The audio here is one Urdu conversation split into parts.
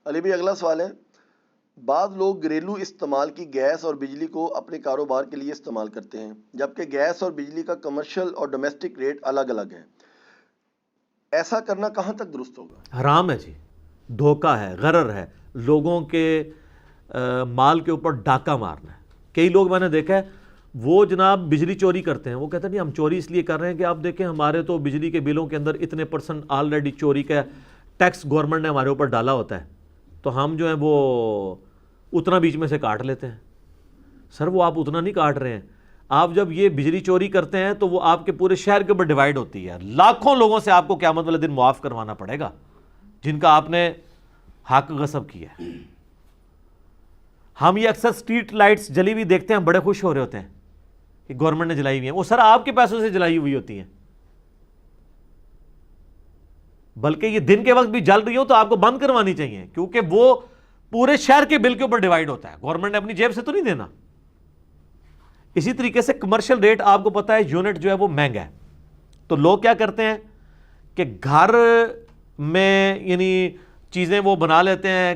علی بھائی اگلا سوال ہے، بعض لوگ گھریلو استعمال کی گیس اور بجلی کو اپنے کاروبار کے لیے استعمال کرتے ہیں، جبکہ گیس اور بجلی کا کمرشل اور ڈومیسٹک ریٹ الگ الگ ہے، ایسا کرنا کہاں تک درست ہوگا؟ حرام ہے جی، دھوکہ ہے، غرر ہے، لوگوں کے مال کے اوپر ڈاکہ مارنا ہے۔ کئی لوگ میں نے دیکھا ہے وہ جناب بجلی چوری کرتے ہیں، وہ کہتے ہیں نہیں ہم چوری اس لیے کر رہے ہیں کہ آپ دیکھیں ہمارے تو بجلی کے بلوں کے اندر اتنے پرسنٹ آلریڈی چوری کا ٹیکس گورنمنٹ نے ہمارے اوپر ڈالا ہوتا ہے، تو ہم جو ہیں وہ اتنا بیچ میں سے کاٹ لیتے ہیں۔ سر وہ آپ اتنا نہیں کاٹ رہے ہیں، آپ جب یہ بجلی چوری کرتے ہیں تو وہ آپ کے پورے شہر کے اوپر ڈیوائیڈ ہوتی ہے، لاکھوں لوگوں سے آپ کو قیامت والے دن معاف کروانا پڑے گا جن کا آپ نے حق غصب کیا ہے۔ ہم یہ اکثر سٹریٹ لائٹس جلی ہوئی دیکھتے ہیں، ہم بڑے خوش ہو رہے ہوتے ہیں کہ گورنمنٹ نے جلائی ہوئی ہیں، وہ سر آپ کے پیسوں سے جلائی ہوئی ہوتی ہیں، بلکہ یہ دن کے وقت بھی جل رہی ہو تو آپ کو بند کروانی چاہیے، کیونکہ وہ پورے شہر کے بل کے اوپر ڈیوائیڈ ہوتا ہے، گورنمنٹ نے اپنی جیب سے تو نہیں دینا۔ اسی طریقے سے کمرشل ریٹ آپ کو پتا ہے یونٹ جو ہے وہ مہنگا ہے، تو لوگ کیا کرتے ہیں کہ گھر میں یعنی چیزیں وہ بنا لیتے ہیں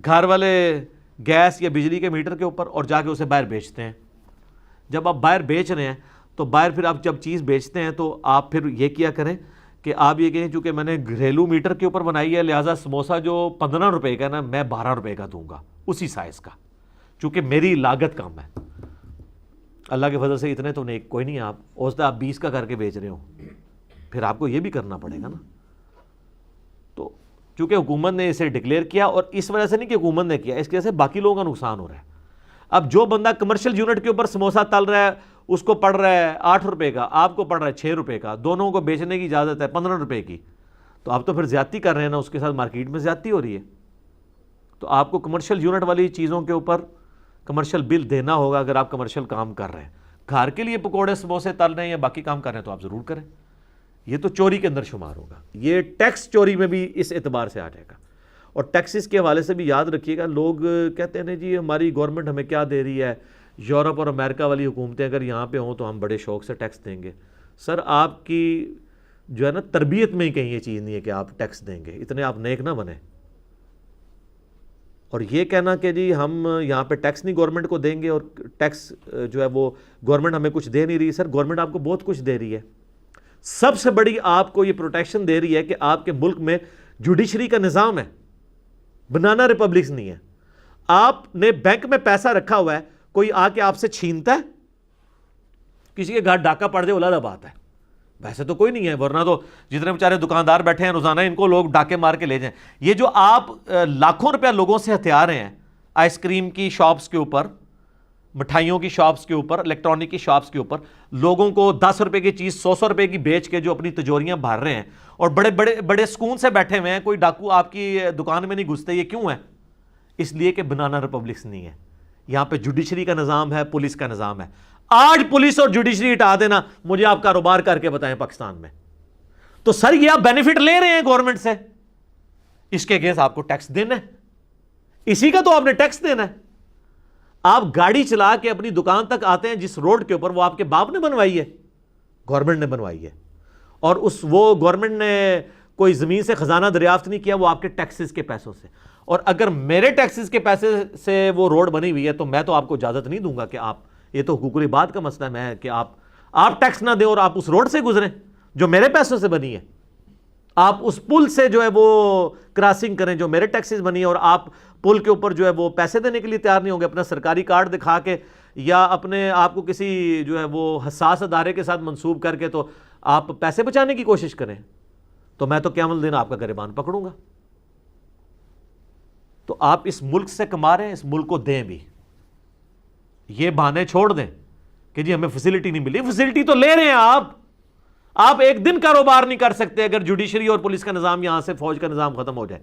گھر والے گیس یا بجلی کے میٹر کے اوپر اور جا کے اسے باہر بیچتے ہیں۔ جب آپ باہر بیچ رہے ہیں تو باہر پھر آپ جب چیز بیچتے ہیں تو آپ پھر یہ کیا کریں کہ آپ یہ کہیں چونکہ میں نے گھریلو میٹر کے اوپر بنائی ہے لہٰذا سموسہ جو 15 روپے کا نا میں 12 روپے کا دوں گا اسی سائز کا، چونکہ میری لاگت کم ہے۔ اللہ کے فضل سے اتنے تو نیک کوئی نہیں ہے، آپ اوسطا آپ 20 کا کر کے بیچ رہے ہو، پھر آپ کو یہ بھی کرنا پڑے گا نا۔ تو چونکہ حکومت نے اسے ڈکلیئر کیا، اور اس وجہ سے نہیں کہ حکومت نے کیا، اس کی وجہ سے باقی لوگوں کا نقصان ہو رہا ہے۔ اب جو بندہ کمرشل یونٹ کے اوپر سموسہ تل رہا ہے اس کو پڑ رہا ہے 8 روپے کا، آپ کو پڑ رہا ہے 6 روپے کا، دونوں کو بیچنے کی اجازت ہے 15 روپے کی، تو آپ تو پھر زیادتی کر رہے ہیں نا، اس کے ساتھ مارکیٹ میں زیادتی ہو رہی ہے۔ تو آپ کو کمرشل یونٹ والی چیزوں کے اوپر کمرشل بل دینا ہوگا اگر آپ کمرشل کام کر رہے ہیں۔ گھر کے لیے پکوڑے سموسے تل رہے ہیں یا باقی کام کر رہے ہیں تو آپ ضرور کریں، یہ تو چوری کے اندر شمار ہوگا، یہ ٹیکس چوری میں بھی اس اعتبار سے آ جائے گا۔ اور ٹیکسز کے حوالے سے بھی یاد رکھیے گا، لوگ کہتے ہیں جی ہماری گورنمنٹ ہمیں کیا دے رہی ہے، یورپ اور امریکہ والی حکومتیں اگر یہاں پہ ہوں تو ہم بڑے شوق سے ٹیکس دیں گے۔ سر آپ کی جو ہے نا تربیت میں ہی کہیں یہ چیز نہیں ہے کہ آپ ٹیکس دیں گے، اتنے آپ نیک نہ بنیں۔ اور یہ کہنا کہ جی ہم یہاں پہ ٹیکس نہیں گورنمنٹ کو دیں گے اور ٹیکس جو ہے وہ گورنمنٹ ہمیں کچھ دے نہیں رہی، سر گورنمنٹ آپ کو بہت کچھ دے رہی ہے۔ سب سے بڑی آپ کو یہ پروٹیکشن دے رہی ہے کہ آپ کے ملک میں جوڈیشری کا نظام ہے، بنانا ریپبلکس نہیں ہے۔ آپ نے بینک میں پیسہ رکھا ہوا ہے، کوئی آ کے آپ سے چھینتا ہے؟ کسی کے گھر ڈاکہ پڑ جائے علیحدہ بات ہے، ویسے تو کوئی نہیں ہے، ورنہ تو جتنے بیچارے دکاندار بیٹھے ہیں روزانہ ان کو لوگ ڈاکے مار کے لے جائیں۔ یہ جو آپ لاکھوں روپیہ لوگوں سے ہتھیار رہے ہیں آئس کریم کی شاپس کے اوپر، مٹھائیوں کی شاپس کے اوپر، الیکٹرانک کی شاپس کے اوپر، لوگوں کو 10 روپے کی چیز 100 روپے کی بیچ کے جو اپنی تجوریاں بھر رہے ہیں اور بڑے بڑے بڑے سکون سے بیٹھے ہوئے ہیں، کوئی ڈاکو آپ کی دکان میں نہیں گھستے، یہ کیوں ہے؟ اس لیے کہ بنانا ریپبلکس نہیں ہے، یہاں پہ جوڈیشری کا نظام ہے، پولیس کا نظام ہے۔ آج پولیس اور جوڈیشری ہٹا دینا، مجھے آپ کاروبار کر کے بتائیں پاکستان میں، تو سر یہ آپ بینیفٹ لے رہے ہیں گورنمنٹ سے، اس کے اگینسٹ آپ کو ٹیکس دینا ہے، اسی کا تو آپ نے ٹیکس دینا ہے۔ آپ گاڑی چلا کے اپنی دکان تک آتے ہیں جس روڈ کے اوپر، وہ آپ کے باپ نے بنوائی ہے، گورنمنٹ نے بنوائی ہے، اور وہ گورنمنٹ نے کوئی زمین سے خزانہ دریافت نہیں کیا، وہ آپ کے ٹیکسز کے پیسوں سے۔ اور اگر میرے ٹیکسز کے پیسے سے وہ روڈ بنی ہوئی ہے تو میں تو آپ کو اجازت نہیں دوں گا کہ آپ، یہ تو حقوق العباد کا مسئلہ ہے کہ آپ ٹیکس نہ دیں اور آپ اس روڈ سے گزریں جو میرے پیسوں سے بنی ہے، آپ اس پل سے جو ہے وہ کراسنگ کریں جو میرے ٹیکسز بنی ہے، اور آپ پل کے اوپر جو ہے وہ پیسے دینے کے لیے تیار نہیں ہوں گے اپنا سرکاری کارڈ دکھا کے یا اپنے آپ کو کسی جو ہے وہ حساس ادارے کے ساتھ منسوب کر کے تو آپ پیسے بچانے کی کوشش کریں، تو میں تو قیامت الدین آپ کا گریبان پکڑوں گا۔ تو آپ اس ملک سے کما رہے ہیں، اس ملک کو دیں بھی، یہ بہانے چھوڑ دیں کہ جی ہمیں فیسلٹی نہیں ملی، فیسلٹی تو لے رہے ہیں آپ ایک دن کاروبار نہیں کر سکتے اگر جوڈیشری اور پولیس کا نظام یہاں سے فوج کا نظام ختم ہو جائے۔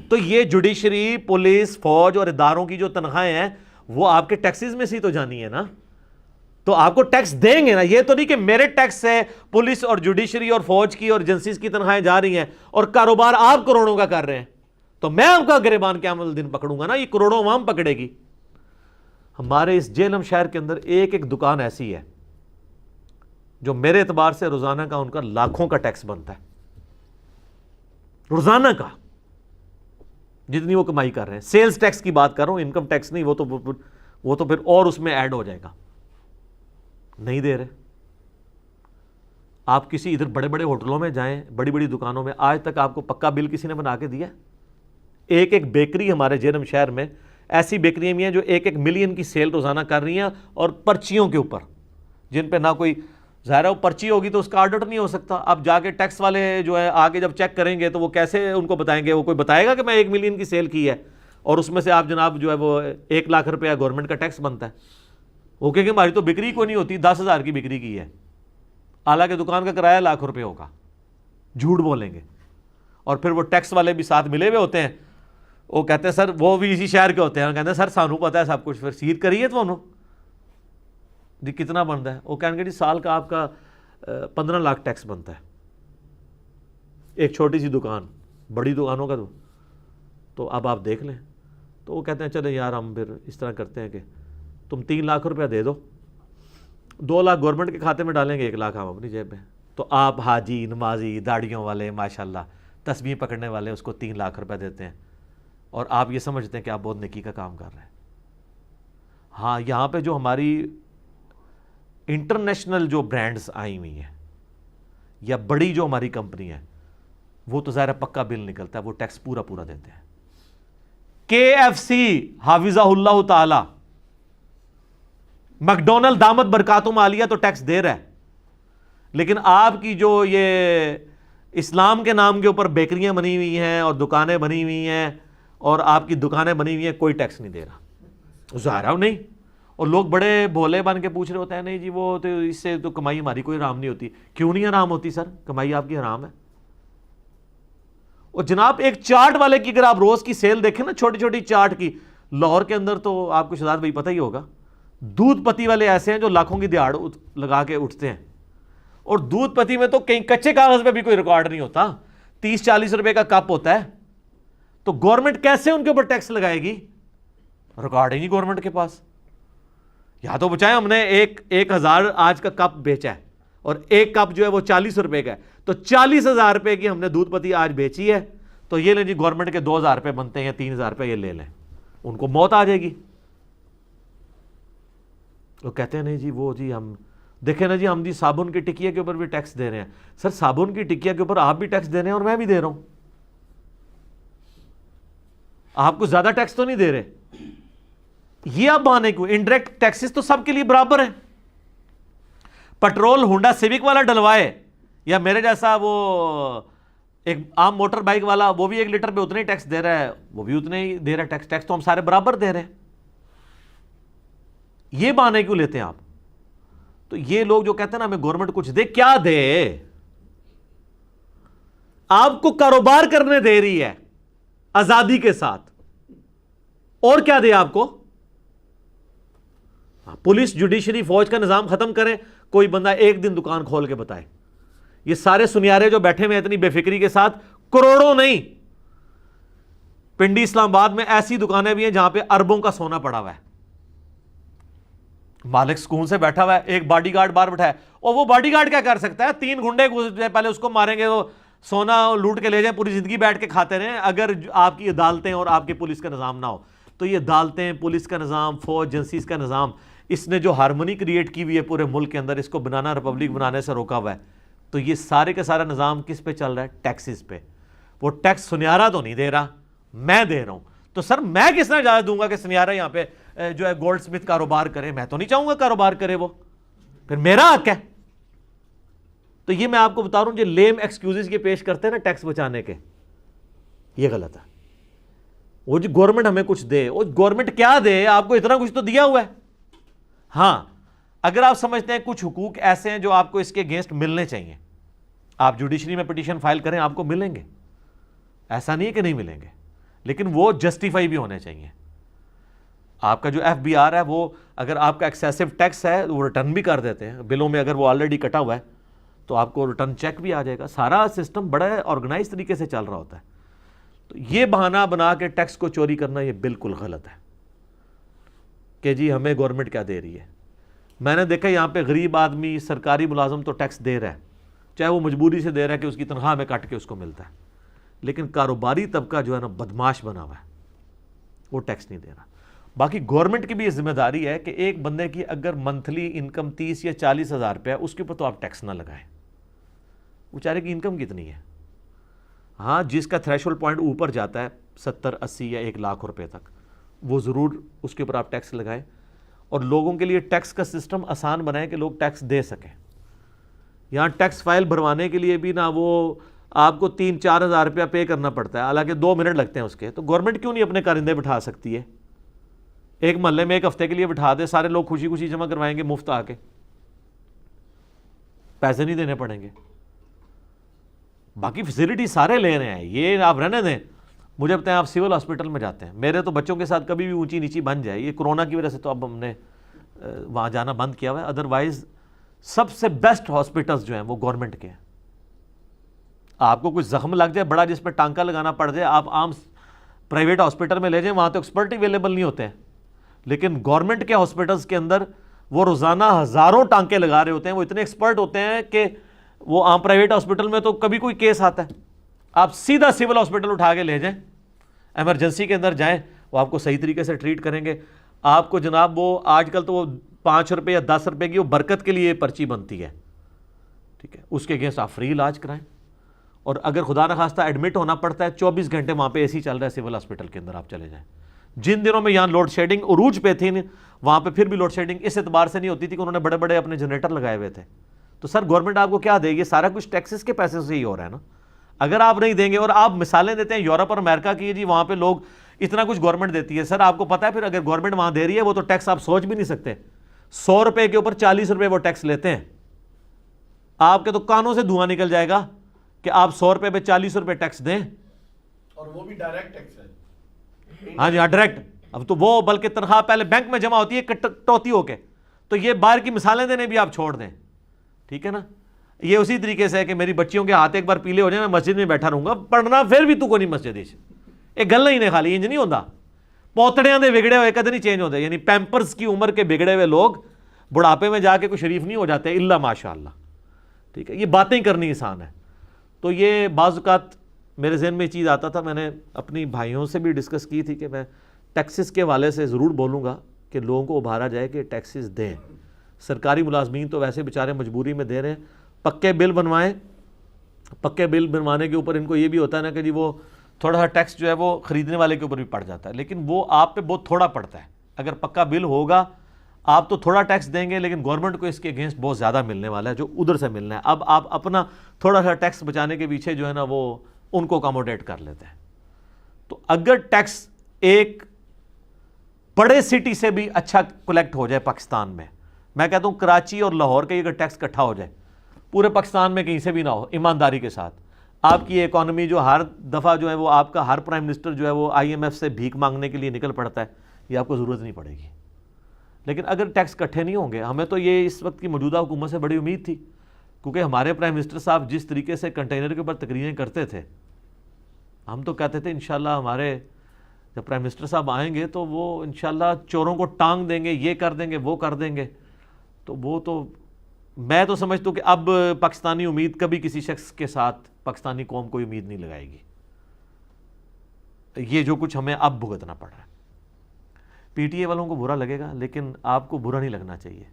تو یہ جوڈیشری، پولیس، فوج اور اداروں کی جو تنخواہیں ہیں وہ آپ کے ٹیکسز میں سے تو جانی ہے نا، تو آپ کو ٹیکس دیں گے نا، یہ تو نہیں کہ میرے ٹیکس سے پولیس اور جوڈیشری اور فوج کی اور ایجنسیز کی تنخواہیں جا رہی ہیں اور کاروبار آپ کروڑوں کا کر رہے ہیں، تو میں آپ کا گریبان قیامت دن پکڑوں گا نا، یہ کروڑوں عوام پکڑے گی۔ ہمارے اس جہلم شہر کے اندر ایک ایک دکان ایسی ہے جو میرے اعتبار سے روزانہ کا ان کا لاکھوں کا ٹیکس بنتا ہے، روزانہ کا۔ جتنی وہ کمائی کر رہے ہیں. سیلز ٹیکس کی بات کر رہا ہوں, انکم ٹیکس نہیں. وہ تو پھر اور اس میں ایڈ ہو جائے گا. نہیں دے رہے. آپ کسی ادھر بڑے بڑے ہوٹلوں میں جائیں, بڑی بڑی دکانوں میں, آج تک آپ کو پکا بل کسی نے بنا کے دیا؟ ایک بیکری ہمارے جہلم شہر میں ایسی بیکریاں بھی ہیں جو 1 ملین کی سیل روزانہ کر رہی ہیں, اور پرچیوں کے اوپر, جن پہ نہ کوئی, ظاہر ہے وہ پرچی ہوگی تو اس کا آڈٹ نہیں ہو سکتا. اب جا کے ٹیکس والے جو ہے آگے جب چیک کریں گے تو وہ کیسے ان کو بتائیں گے؟ وہ کوئی بتائے گا کہ میں 1 ملین کی سیل کی ہے اور اس میں سے آپ جناب جو ہے وہ 1 لاکھ روپیہ گورنمنٹ کا ٹیکس بنتا ہے؟ وہ کہیں گے ہماری تو بکری کو نہیں ہوتی, 10,000 کی بکری کی ہے, حالانکہ دکان کا کرایہ لاکھ روپے ہوگا. جھوٹ بولیں گے. اور پھر وہ ٹیکس والے بھی ساتھ ملے ہوئے ہوتے ہیں, وہ کہتے ہیں سر, وہ بھی اسی شہر کے ہوتے ہیں, کہتے ہیں سر سانو پتہ ہے سب کچھ, پھر سیدھ کریے تو انہوں جی کتنا بنتا ہے؟ وہ کہیں گے جی سال کا آپ کا 15 لاکھ ٹیکس بنتا ہے. ایک چھوٹی سی دکان, بڑی دکانوں کا تو اب آپ دیکھ لیں. تو وہ کہتے ہیں چلے یار ہم پھر اس طرح کرتے ہیں کہ تم 3 لاکھ روپیہ دے دو, 2 لاکھ گورنمنٹ کے کھاتے میں ڈالیں گے, 1 لاکھ ہم اپنی جیب میں. تو آپ حاجی, نمازی, داڑھیوں والے, ماشاءاللہ تسبیح پکڑنے والے اس کو 3 لاکھ روپے دیتے ہیں, اور آپ یہ سمجھتے ہیں کہ آپ بہت نیکی کا کام کر رہے ہیں. ہاں, یہاں پہ جو ہماری انٹرنیشنل جو برانڈز آئی ہوئی ہیں یا بڑی جو ہماری کمپنی ہے, وہ تو ظاہر پکا بل نکلتا ہے, وہ ٹیکس پورا دیتے ہیں. KFC حافظہ اللہ تعالی, میکڈونلڈ دامت برکاتہم عالیہ تو ٹیکس دے رہا ہے, لیکن آپ کی جو یہ اسلام کے نام کے اوپر بیکریاں بنی ہوئی ہیں اور دکانیں بنی ہوئی ہیں اور آپ کی دکانیں بنی ہوئی ہیں, کوئی ٹیکس نہیں دے رہا. ظاہر نہیں. اور لوگ بڑے بھولے بن کے پوچھ رہے ہوتے ہیں نہیں جی وہ تو اس سے تو کمائی ہماری کوئی حرام نہیں ہوتی. کیوں نہیں حرام ہوتی سر؟ کمائی آپ کی حرام ہے. اور جناب ایک چاٹ والے کی اگر آپ روز کی سیل دیکھیں نا, چھوٹی چھوٹی چاٹ کی, لاہور کے اندر تو آپ کو شہزاد بھائی پتہ ہی ہوگا, دودھ پتی والے ایسے ہیں جو لاکھوں کی دہاڑ لگا کے اٹھتے ہیں. اور دودھ پتی میں تو کہیں کچے کاغذ پہ بھی کوئی ریکارڈ نہیں ہوتا, 30-40 روپے کا کپ ہوتا ہے. تو گورنمنٹ کیسے ان کے اوپر ٹیکس لگائے گی؟ ریکارڈ ہی نہیں گورنمنٹ کے پاس. یا تو بچائیں ہم نے 1,000 آج کا کپ بیچا ہے اور ایک کپ جو ہے وہ 40 روپے کا ہے, تو 40,000 روپے کی ہم نے دودھ پتی آج بیچی ہے, تو یہ لیں جی گورنمنٹ کے 2,000 روپے بنتے ہیں یا 3,000 روپے, یہ لے لیں. ان کو موت آ جائے گی. وہ کہتے ہیں نہیں جی وہ جی ہم دیکھیں نا جی, ہم جی صابن کی ٹکیا کے اوپر بھی ٹیکس دے رہے ہیں. سر صابن کی ٹکیا کے اوپر آپ بھی ٹیکس دے رہے ہیں اور میں بھی دے رہا ہوں, آپ کو زیادہ ٹیکس تو نہیں دے رہے. یہ آپ بہانے کیوں؟ انڈائریکٹ ٹیکسز تو سب کے لیے برابر ہیں. پٹرول ہونڈا سیوک والا ڈلوائے یا میرے جیسا وہ ایک عام موٹر بائک والا, وہ بھی 1 لیٹر پہ اتنے ہی ٹیکس دے رہا ہے, وہ بھی اتنے ہی دے رہا ہے ٹیکس. ٹیکس تو ہم سارے برابر دے رہے ہیں. یہ بہانے کیوں لیتے ہیں آپ؟ تو یہ لوگ جو کہتے ہیں نا ہمیں گورنمنٹ کچھ دے, کیا دے؟ آپ کو کاروبار کرنے دے رہی ہے آزادی کے ساتھ, اور کیا دے آپ کو؟ پولیس, جوڈیشری, فوج کا نظام ختم کریں, کوئی بندہ ایک دن دکان کھول کے بتائے. یہ سارے سنیارے جو بیٹھے ہوئے اتنی بے فکری کے ساتھ, کروڑوں نہیں, پنڈی اسلام آباد میں ایسی دکانیں بھی ہیں جہاں پہ اربوں کا سونا پڑا ہوا ہے. مالک سکون سے بیٹھا ہوا ہے, ایک باڈی گارڈ باہر بیٹھا ہے, اور وہ باڈی گارڈ کیا کر سکتا ہے؟ 3 گنڈے پہلے اس کو ماریں گے تو سونا لوٹ کے لے جائیں, پوری زندگی بیٹھ کے کھاتے رہیں. اگر آپ کی عدالتیں اور آپ کے پولیس کا نظام نہ ہو تو یہ عدالتیں, پولیس کا نظام, فوج ایجنسیز کا نظام, اس نے جو ہارمونی کریٹ کی ہوئی ہے پورے ملک کے اندر, اس کو بنانا ریپبلک بنانے سے روکا ہوا ہے. تو یہ سارے کا سارا نظام کس پہ چل رہا ہے؟ ٹیکسز پہ. وہ ٹیکس سنیارا تو نہیں دے رہا, میں دے رہا ہوں. تو سر میں کس طرح اجازت دوں گا کہ سنیارا یہاں پہ جو ہے گولڈ سمتھ کاروبار کرے؟ میں تو نہیں چاہوں گا کاروبار کرے وہ, پھر میرا حق ہے. تو یہ میں آپ کو بتا رہا ہوں, جو لیم ایکسکیوزز یہ پیش کرتے ہیں نا ٹیکس بچانے کے, یہ غلط ہے. وہ جو گورنمنٹ ہمیں کچھ دے, وہ گورنمنٹ کیا دے آپ کو؟ اتنا کچھ تو دیا ہوا ہے. ہاں اگر آپ سمجھتے ہیں کچھ حقوق ایسے ہیں جو آپ کو اس کے اگینسٹ ملنے چاہیے, آپ جوڈیشری میں پٹیشن فائل کریں, آپ کو ملیں گے. ایسا نہیں ہے کہ نہیں ملیں گے, لیکن وہ جسٹیفائی بھی ہونے چاہیے. آپ کا جو FBR ہے, وہ اگر آپ کا ایکسیسو ٹیکس ہے وہ ریٹرن بھی کر دیتے ہیں بلوں میں, اگر وہ آلریڈی کٹا ہوا ہے تو آپ کو ریٹرن چیک بھی آ جائے گا. سارا سسٹم بڑا آرگنائز طریقے سے چل رہا ہوتا ہے. تو یہ بہانہ بنا کے ٹیکس کو چوری کرنا یہ بالکل غلط ہے کہ جی ہمیں گورنمنٹ کیا دے رہی ہے. میں نے دیکھا یہاں پہ غریب آدمی, سرکاری ملازم تو ٹیکس دے رہا ہے, چاہے وہ مجبوری سے دے رہا ہے کہ اس کی تنخواہ میں کٹ کے اس کو ملتا ہے, لیکن کاروباری طبقہ جو ہے نا بدماش بنا ہوا ہے, وہ ٹیکس نہیں دے رہا. باقی گورنمنٹ کی بھی یہ ذمہ داری ہے کہ ایک بندے کی اگر منتھلی انکم 30 یا 40 ہزار روپیہ, اس کے اوپر تو آپ ٹیکس نہ لگائیں. بیچارے کی انکم کتنی ہے؟ ہاں, جس کا تھریشولڈ پوائنٹ اوپر جاتا ہے 70 80 یا 1 لاکھ روپے تک, وہ ضرور اس کے اوپر آپ ٹیکس لگائیں. اور لوگوں کے لیے ٹیکس کا سسٹم آسان بنائیں کہ لوگ ٹیکس دے سکیں. یہاں ٹیکس فائل بھروانے کے لیے بھی نا وہ آپ کو 3-4 ہزار روپیہ پے کرنا پڑتا ہے, حالانکہ 2 منٹ لگتے ہیں اس کے. تو گورنمنٹ کیوں نہیں اپنے کارندے بٹھا سکتی ہے؟ ایک محلے میں 1 ہفتے کے لیے بٹھا دے, سارے لوگ خوشی خوشی جمع کروائیں گے مفت آ کے, پیسے نہیں دینے پڑیں گے. باقی فیسلٹی سارے لے رہے ہیں, یہ آپ رہنے دیں. مجھے بتائیں, آپ سول ہاسپٹل میں جاتے ہیں, میرے تو بچوں کے ساتھ کبھی بھی اونچی نیچی بن جائے, یہ کرونا کی وجہ سے تو اب ہم نے وہاں جانا بند کیا ہوا ہے, ادروائز سب سے بیسٹ ہاسپٹلز جو ہیں وہ گورنمنٹ کے ہیں. آپ کو کچھ زخم لگ جائے بڑا جس پہ ٹانکا لگانا پڑ جائے, آپ عام پرائیویٹ ہاسپٹل میں لے جائیں, وہاں تو ایکسپرٹ اویلیبل نہیں ہوتے ہیں. لیکن گورنمنٹ کے ہاسپٹلز کے اندر وہ روزانہ ہزاروں ٹانکے لگا رہے ہوتے ہیں, وہ اتنے ایکسپرٹ ہوتے ہیں کہ وہ عام پرائیویٹ ہاسپٹل میں تو کبھی کوئی کیس آتا ہے, آپ سیدھا سول ہاسپٹل اٹھا کے لے جائیں, ایمرجنسی کے اندر جائیں, وہ آپ کو صحیح طریقے سے ٹریٹ کریں گے. آپ کو جناب وہ آج کل تو وہ 5 روپے یا 10 روپے کی وہ برکت کے لیے پرچی بنتی ہے, ٹھیک ہے, اس کے اگینسٹ آپ فری علاج کرائیں. اور اگر خدا نخواستہ ایڈمٹ ہونا پڑتا ہے 24 گھنٹے وہاں پہ اے سی چل رہا ہے سول ہاسپٹل کے اندر, آپ چلے جائیں. جن دنوں میں یہاں لوڈ شیڈنگ عروج پہ تھی, وہاں پہ پھر بھی لوڈ شیڈنگ اس اعتبار سے نہیں ہوتی تھی کہ انہوں نے بڑے بڑے اپنے جنریٹر لگائے ہوئے تھے. تو سر گورنمنٹ آپ کو کیا دے گی؟ سارا کچھ ٹیکسز کے پیسے سے ہی ہو رہا ہے نا. اگر آپ نہیں دیں گے, اور آپ مثالیں دیتے ہیں یورپ اور امریکہ کی, جی وہاں پہ لوگ اتنا کچھ گورنمنٹ دیتی ہے. سر آپ کو پتا ہے پھر اگر گورنمنٹ وہاں دے رہی ہے وہ تو ٹیکس آپ سوچ بھی نہیں سکتے. 100 روپے کے اوپر 40 روپے وہ ٹیکس لیتے ہیں. آپ کے تو کانوں سے دھواں نکل جائے گا کہ آپ 100 روپے پہ 40 روپے ٹیکس دیں, اور وہ بھی ڈائریکٹ ٹیکس ہے. ہاں جی, ہاں ڈائریکٹ. اب تو وہ بلکہ تنخواہ پہلے بینک میں جمع ہوتی ہے کٹوتی ہو کے, تو یہ باہر کی مثالیں دینے بھی آپ چھوڑ دیں, ٹھیک ہے نا. یہ اسی طریقے سے ہے کہ میری بچیوں کے ہاتھ ایک بار پیلے ہو جائیں, میں مسجد میں بیٹھا رہوں گا پڑھنا, پھر بھی تو کو نہیں مسجد ایک گل نہیں خالی انج نہیں ہوتا. پوتڑیاں دے بگڑے ہوئے کدے نہیں چینج ہوتے, یعنی پیمپرز کی عمر کے بگڑے ہوئے لوگ بڑھاپے میں جا کے کوئی شریف نہیں ہو جاتے الا ماشاء اللہ, ٹھیک ہے. یہ باتیں کرنی آسان ہے. تو یہ بعض اوقات میرے ذہن میں یہ چیز آتا تھا, میں نے اپنی بھائیوں سے بھی ڈسکس کی تھی کہ میں ٹیکسز کے حوالے سے ضرور بولوں گا کہ لوگوں کو ابھارا جائے کہ ٹیکسز دیں. سرکاری ملازمین تو ویسے بیچارے مجبوری میں دے رہے ہیں, پکے بل بنوائیں. پکے بل بنوانے کے اوپر ان کو یہ بھی ہوتا ہے نا کہ جی وہ تھوڑا سا ٹیکس جو ہے وہ خریدنے والے کے اوپر بھی پڑ جاتا ہے, لیکن وہ آپ پہ بہت تھوڑا پڑتا ہے. اگر پکا بل ہوگا آپ تو تھوڑا ٹیکس دیں گے, لیکن گورنمنٹ کو اس کے اگینسٹ بہت زیادہ ملنے والا ہے جو ادھر سے ملنا ہے. اب آپ اپنا تھوڑا سا ٹیکس بچانے کے پیچھے جو ہے نا وہ ان کو اکاموڈیٹ کر لیتے ہیں. تو اگر ٹیکس ایک بڑے سٹی سے بھی اچھا کلیکٹ ہو جائے پاکستان میں, میں کہتا ہوں کراچی اور لاہور کا اگر ٹیکس اکٹھا ہو جائے, پورے پاکستان میں کہیں سے بھی نہ ہو, ایمانداری کے ساتھ, آپ کی اکانومی جو ہر دفعہ جو ہے وہ آپ کا ہر پرائم منسٹر جو ہے وہ IMF سے بھیک مانگنے کے لیے نکل پڑتا ہے, یہ آپ کو ضرورت نہیں پڑے گی. لیکن اگر ٹیکس اکٹھے نہیں ہوں گے, ہمیں تو یہ اس وقت کی موجودہ حکومت سے بڑی امید تھی, کیونکہ ہمارے پرائم منسٹر صاحب جس طریقے سے کنٹینر کے اوپر تقریریں کرتے تھے, ہم تو کہتے تھے انشاءاللہ ہمارے جب پرائم منسٹر صاحب آئیں گے تو وہ انشاءاللہ چوروں کو ٹانگ دیں گے, یہ کر دیں گے, وہ کر دیں گے. تو وہ تو میں تو سمجھتا ہوں کہ اب پاکستانی امید کبھی کسی شخص کے ساتھ پاکستانی قوم کوئی امید نہیں لگائے گی. یہ جو کچھ ہمیں اب بھگتنا پڑ رہا ہے, PTA والوں کو برا لگے گا, لیکن آپ کو برا نہیں لگنا چاہیے.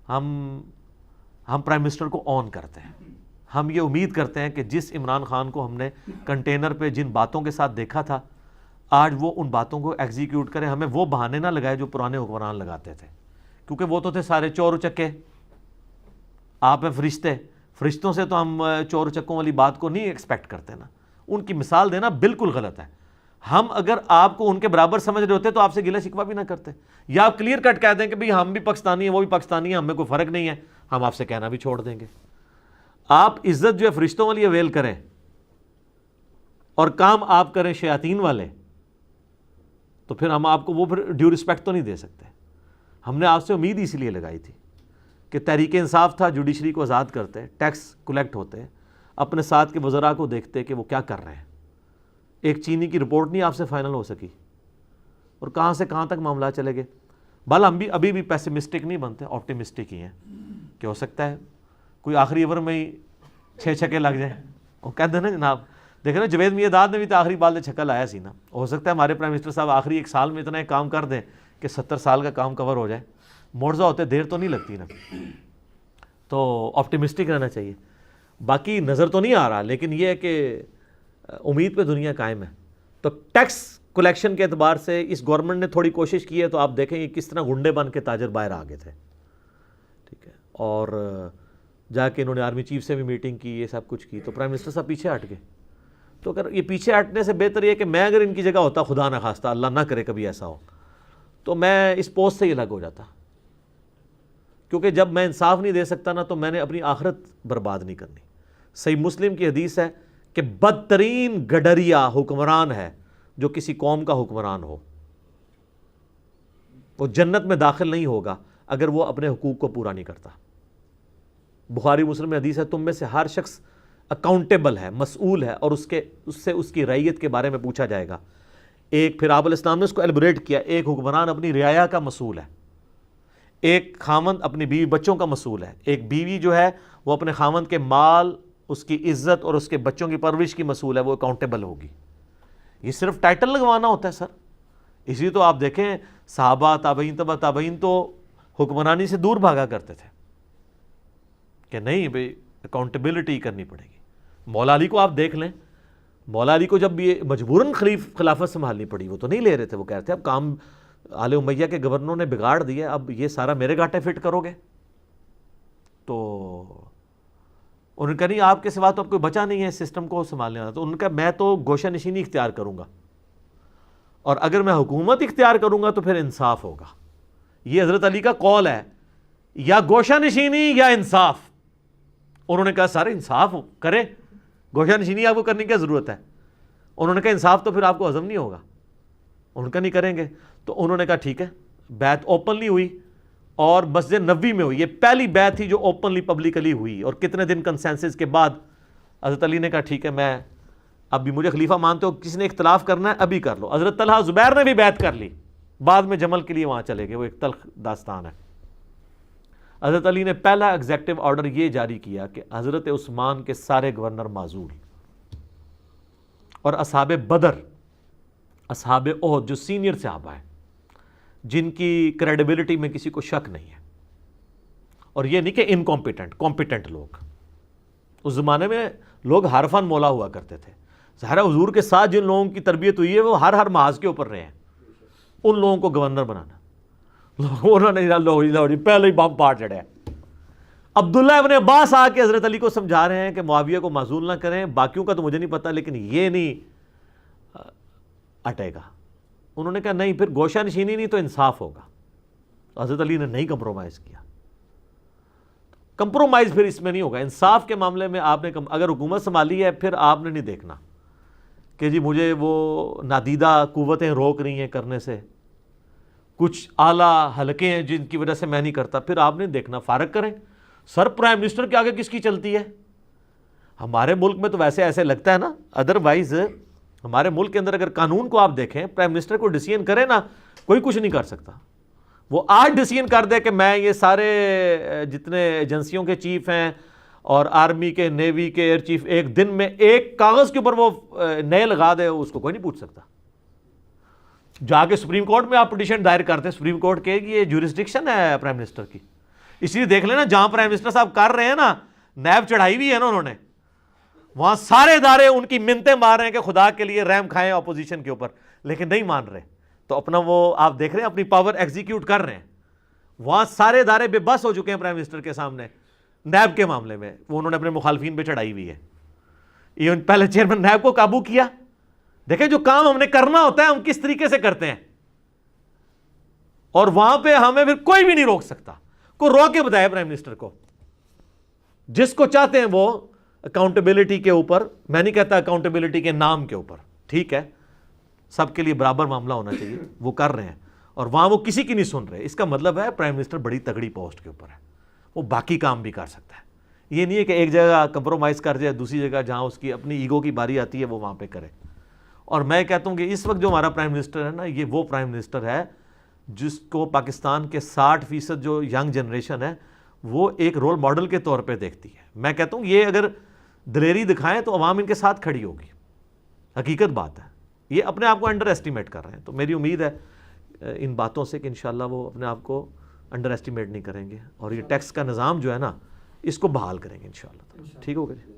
ہم پرائم منسٹر کو آن کرتے ہیں, ہم یہ امید کرتے ہیں کہ جس عمران خان کو ہم نے کنٹینر پہ جن باتوں کے ساتھ دیکھا تھا, آج وہ ان باتوں کو ایگزیکیوٹ کرے. ہمیں وہ بہانے نہ لگائے جو پرانے حکمران لگاتے تھے, کیونکہ وہ تو تھے سارے چور چکے. آپ ہیں فرشتے, فرشتوں سے تو ہم چور چکوں والی بات کو نہیں ایکسپیکٹ کرتے نا. ان کی مثال دینا بالکل غلط ہے. ہم اگر آپ کو ان کے برابر سمجھ رہے ہوتے تو آپ سے گلہ شکوہ بھی نہ کرتے, یا آپ کلیئر کٹ کہہ دیں کہ بھئی ہم بھی پاکستانی ہیں وہ بھی پاکستانی ہیں, ہمیں کوئی فرق نہیں ہے, ہم آپ سے کہنا بھی چھوڑ دیں گے. آپ عزت جو ہے فرشتوں والی اویل کریں اور کام آپ کریں شیاطین والے, تو پھر ہم آپ کو وہ پھر ڈیو رسپیکٹ تو نہیں دے سکتے. ہم نے آپ سے امید اسی لیے لگائی تھی کہ تحریک انصاف تھا, جوڈیشری کو آزاد کرتے, ٹیکس کلیکٹ ہوتے, اپنے ساتھ کے وزراء کو دیکھتے کہ وہ کیا کر رہے ہیں. ایک چینی کی رپورٹ نہیں آپ سے فائنل ہو سکی, اور کہاں سے کہاں تک معاملہ چلے گئے. بل ہم بھی ابھی بھی پیسمسٹک نہیں بنتے, آپٹیمسٹک ہی ہیں کہ ہو سکتا ہے کوئی آخری اوور میں ہی 6 چھکے لگ جائیں. وہ کہتے ہیں نا جناب دیکھیں نا جوید میاں نے بھی تو آخری بال چھکا لایا سی نا. ہو سکتا ہے ہمارے پرائم منسٹر صاحب آخری 1 سال میں اتنا ایک کام کر دیں کہ 70 سال کا کام کور ہو جائے. معجزہ ہوتے دیر تو نہیں لگتی نا, تو آپٹیمسٹک رہنا چاہیے. باقی نظر تو نہیں آ رہا, لیکن یہ ہے کہ امید پہ دنیا قائم ہے. تو ٹیکس کلیکشن کے اعتبار سے اس گورنمنٹ نے تھوڑی کوشش کی ہے, تو آپ دیکھیں کہ کس طرح گنڈے بن کے تاجر باہر آ گئے تھے. ٹھیک ہے, اور جا کے انہوں نے آرمی چیف سے بھی میٹنگ کی, یہ سب کچھ کی, تو پرائم منسٹر صاحب پیچھے ہٹ گئے. تو اگر یہ پیچھے ہٹنے سے بہتر یہ کہ میں اگر ان کی جگہ ہوتا, خدا نہ خواستہ اللہ نہ کرے کبھی ایسا ہو, تو میں اس پوسٹ سے ہی الگ ہو جاتا. کیونکہ جب میں انصاف نہیں دے سکتا نا, تو میں نے اپنی آخرت برباد نہیں کرنی. صحیح مسلم کی حدیث ہے کہ بدترین گڈریا حکمران ہے جو کسی قوم کا حکمران ہو. وہ جنت میں داخل نہیں ہوگا اگر وہ اپنے حقوق کو پورا نہیں کرتا. بخاری مسلم میں حدیث ہے, تم میں سے ہر شخص اکاؤنٹیبل ہے, مسئول ہے, اور اس سے اس کی رعیت کے بارے میں پوچھا جائے گا. ایک پھر آپ علیہ السلام نے اس کو ایلیبریٹ کیا, ایک حکمران اپنی رعایا کا مسئول ہے, ایک خاوند اپنی بیوی بچوں کا مسئول ہے, ایک بیوی جو ہے وہ اپنے خاوند کے مال, اس کی عزت اور اس کے بچوں کی پرورش کی مسئول ہے, وہ اکاؤنٹیبل ہوگی. یہ صرف ٹائٹل لگوانا ہوتا ہے سر. اسی تو آپ دیکھیں صحابہ تابعین تبع تابعین تو حکمرانی سے دور بھاگا کرتے تھے کہ نہیں بھئی اکاؤنٹیبلٹی کرنی پڑے گی. مولا علی کو آپ دیکھ لیں, مولا علی کو جب یہ مجبوراً خلافت سنبھالنی پڑی, وہ تو نہیں لے رہے تھے. وہ کہتے تھے اب کام آل امیہ کے گورنروں نے بگاڑ دیا, اب یہ سارا میرے گاٹے فٹ کرو گے. تو انہوں نے کہا نہیں, آپ کے سوا تو اب کوئی بچا نہیں ہے سسٹم کو سنبھالنے والا. تو ان کا میں تو گوشہ نشینی اختیار کروں گا, اور اگر میں حکومت اختیار کروں گا تو پھر انصاف ہوگا. یہ حضرت علی کا قول ہے, یا گوشہ نشینی یا انصاف. انہوں نے کہا سر انصاف کرے, گوشہ نشینی آپ کو کرنے کی ضرورت ہے. انہوں نے کہا انصاف تو پھر آپ کو ہضم نہیں ہوگا. انہوں نے کہا نہیں کریں گے. تو انہوں نے کہا ٹھیک ہے, بیعت اوپنلی ہوئی اور مسجد نبوی میں ہوئی. یہ پہلی بیعت تھی جو اوپنلی پبلکلی ہوئی, اور کتنے دن کنسنسس کے بعد حضرت علی نے کہا ٹھیک ہے, میں اب بھی مجھے خلیفہ مانتے ہو, کسی نے اختلاف کرنا ہے ابھی کر لو. حضرت طلحہ زبیر نے بھی بیعت کر لی, بعد میں جمل کے لیے وہاں چلے گئے, وہ ایک تلخ داستان ہے. حضرت علی نے پہلا ایگزیکٹو آرڈر یہ جاری کیا کہ حضرت عثمان کے سارے گورنر معزول, اور اصحاب بدر, اصحاب احد جو سینئر صحابہ ہیں جن کی کریڈیبلٹی میں کسی کو شک نہیں ہے, اور یہ نہیں کہ انکمپیٹنٹ, کمپیٹنٹ لوگ. اس زمانے میں لوگ حرفان مولا ہوا کرتے تھے. ظاہر حضور کے ساتھ جن لوگوں کی تربیت ہوئی ہے وہ ہر محاذ کے اوپر رہے ہیں, ان لوگوں کو گورنر بنانا, انہوں نے پہلے ہی بم پاڑ چڑھا. عبداللہ ابن عباس آ کے حضرت علی کو سمجھا رہے ہیں کہ معاویہ کو معزول نہ کریں, باقیوں کا تو مجھے نہیں پتا لیکن یہ نہیں اٹے گا. انہوں نے کہا نہیں, پھر گوشہ نشینی نہیں تو انصاف ہوگا. حضرت علی نے نہیں کمپرومائز کیا. کمپرومائز پھر اس میں نہیں ہوگا. انصاف کے معاملے میں آپ نے اگر حکومت سنبھالی ہے پھر آپ نے نہیں دیکھنا کہ جی مجھے وہ نادیدہ قوتیں روک رہی ہیں کرنے سے, کچھ اعلیٰ حلقے ہیں جن کی وجہ سے میں نہیں کرتا. پھر آپ نے دیکھنا, فارغ کریں. سر پرائم منسٹر کے آگے کس کی چلتی ہے؟ ہمارے ملک میں تو ویسے ایسے لگتا ہے نا, ادروائز ہمارے ملک کے اندر اگر قانون کو آپ دیکھیں, پرائم منسٹر کو ڈیسیژن کرے نا, کوئی کچھ نہیں کر سکتا. وہ آج ڈیسیژن کر دے کہ میں یہ سارے جتنے ایجنسیوں کے چیف ہیں اور آرمی کے, نیوی کے ایئر چیف, ایک دن میں ایک کاغذ کے اوپر وہ نئے لگا دے, اس کو کوئی نہیں پوچھ سکتا. جا کے سپریم کورٹ میں آپ پٹیشن دائر کرتے ہیں, سپریم کورٹ کہے گی یہ جورسڈکشن ہے پرائم منسٹر کی. اس لیے دیکھ لینا جہاں پرائم منسٹر صاحب کر رہے ہیں نا, نیب چڑھائی ہوئی ہے نا انہوں نے, وہاں سارے ادارے ان کی منتیں مار رہے ہیں کہ خدا کے لیے رحم کھائیں اپوزیشن کے اوپر, لیکن نہیں مان رہے. تو اپنا وہ آپ دیکھ رہے ہیں اپنی پاور ایگزیکیوٹ کر رہے ہیں. وہاں سارے ادارے بے بس ہو چکے ہیں پرائم منسٹر کے سامنے. نیب کے معاملے میں وہ انہوں نے اپنے مخالفین پہ چڑھائی ہوئی ہے. ایون پہلے چیئرمین نیب کو قابو کیا. دیکھیں جو کام ہم نے کرنا ہوتا ہے ہم کس طریقے سے کرتے ہیں, اور وہاں پہ ہمیں پھر کوئی بھی نہیں روک سکتا. کو روک کے بتایا پرائم منسٹر کو, جس کو چاہتے ہیں وہ اکاؤنٹیبلٹی کے اوپر, میں نہیں کہتا اکاؤنٹیبلٹی کے نام کے اوپر, ٹھیک ہے سب کے لیے برابر معاملہ ہونا چاہیے, وہ کر رہے ہیں, اور وہاں وہ کسی کی نہیں سن رہے. اس کا مطلب ہے پرائم منسٹر بڑی تگڑی پوسٹ کے اوپر ہے, وہ باقی کام بھی کر سکتا ہے. یہ نہیں ہے کہ ایک جگہ کمپرومائز کر جائے, دوسری جگہ جہاں اس کی اپنی ایگو کی باری آتی ہے وہ وہاں پہ کرے. اور میں کہتا ہوں کہ اس وقت جو ہمارا پرائم منسٹر ہے نا, یہ وہ پرائم منسٹر ہے جس کو پاکستان کے 60% جو ینگ جنریشن ہے وہ ایک رول ماڈل کے طور پہ دیکھتی ہے. میں کہتا ہوں یہ اگر دلیری دکھائیں تو عوام ان کے ساتھ کھڑی ہوگی. حقیقت بات ہے. یہ اپنے آپ کو انڈر ایسٹیمیٹ کر رہے ہیں. تو میری امید ہے ان باتوں سے کہ انشاءاللہ وہ اپنے آپ کو انڈر ایسٹیمیٹ نہیں کریں گے اور یہ ٹیکس کا نظام جو ہے نا اس کو بحال کریں گے انشاءاللہ. ٹھیک ہوگا جی.